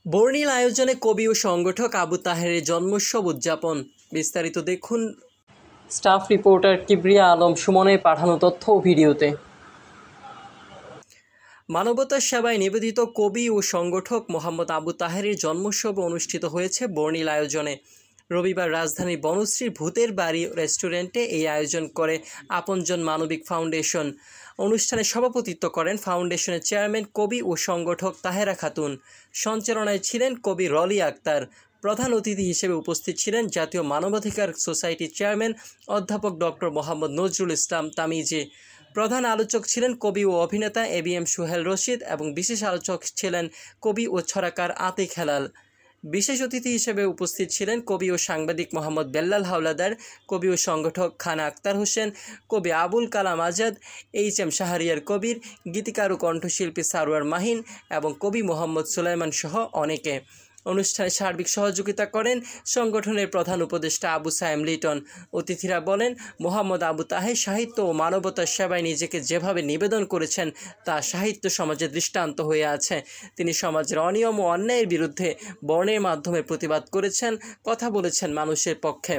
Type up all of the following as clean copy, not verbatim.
বর্ণিল আয়োজনে কবি ও সংগঠক আবু তাহেরের জন্মোৎসব উদযাপন। বিস্তারিত দেখুন স্টাফ রিপোর্টার কিবরিয়া আলম সুমনের পাঠানো তথ্য ও ভিডিওতে। মানবতার সেবায় নিবেদিত কবি ও সংগঠক মোহাম্মদ আবু তাহেরের জন্মোৎসব অনুষ্ঠিত হয়েছে বর্ণিল আয়োজনে। রবিবার রাজধানীর বনশ্রীর ভূতের বাড়ি রেস্টুরেন্টে এই আয়োজন করে আপনজন মানবিক ফাউন্ডেশন। অনুষ্ঠানে সভাপতিত্ব করেন ফাউন্ডেশনের চেয়ারম্যান কবি ও সংগঠক তাহেরা খাতুন। সঞ্চালনায় ছিলেন কবি রলি আক্তার। প্রধান অতিথি হিসেবে উপস্থিত ছিলেন জাতীয় মানবাধিকার সোসাইটির চেয়ারম্যান অধ্যাপক ডক্টর মোহাম্মদ নজরুল ইসলাম তামিজি। প্রধান আলোচক ছিলেন কবি ও অভিনেতা ABM সোহেল রশিদ এবং বিশেষ আলোচক ছিলেন কবি ও ছড়াকার আতিক হেলাল। বিশেষ অতিথি হিসেবে উপস্থিত ছিলেন কবি ও সাংবাদিক মোহাম্মদ বেল্লাল হাওলাদার, কবি ও সংগঠক খানা আক্তার হোসেন, কবি আবুল কালাম আজাদ, HM শাহরিয়ার কবির, গীতিকার ও কণ্ঠশিল্পী সারোয়ার মাহিন এবং কবি মোহাম্মদ সুলাইমান সহ অনেকে। অনুষ্ঠানে সার্বিক সহযোগিতা করেন সংগঠনের প্রধান উপদেষ্টা আবু সায়েম লিটন। অতিথিরা বলেন, মোহাম্মদ আবু তাহের সাহিত্য ও মানবতার সেবায় নিজেকে যেভাবে নিবেদন করেছেন তা সাহিত্য সমাজে দৃষ্টান্ত হয়ে আছে। তিনি সমাজের অনিয়ম ও অন্যায়ের বিরুদ্ধে বর্ণের মাধ্যমে প্রতিবাদ করেছেন, কথা বলেছেন মানুষের পক্ষে।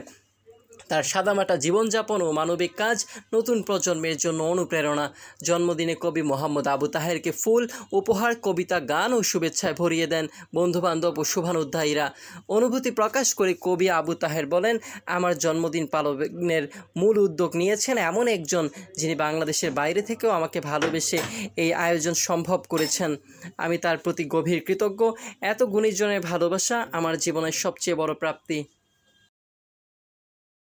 তার সাদামাটা জীবনযাপন ও মানবিক কাজ নতুন প্রজন্মের জন্য অনুপ্রেরণা। জন্মদিনে কবি মোহাম্মদ আবু তাহেরকে ফুল, উপহার, কবিতা, গান ও শুভেচ্ছায় ভরিয়ে দেন বন্ধুবান্ধব ও শুভানুধ্যায়ীরা। অনুভূতি প্রকাশ করে কবি আবু তাহের বলেন, আমার জন্মদিন পালনের মূল উদ্যোগ নিয়েছেন এমন একজন, যিনি বাংলাদেশের বাইরে থেকেও আমাকে ভালোবেসে এই আয়োজন সম্ভব করেছেন। আমি তার প্রতি গভীর কৃতজ্ঞ। এত গুণীজনের ভালোবাসা আমার জীবনের সবচেয়ে বড় প্রাপ্তি।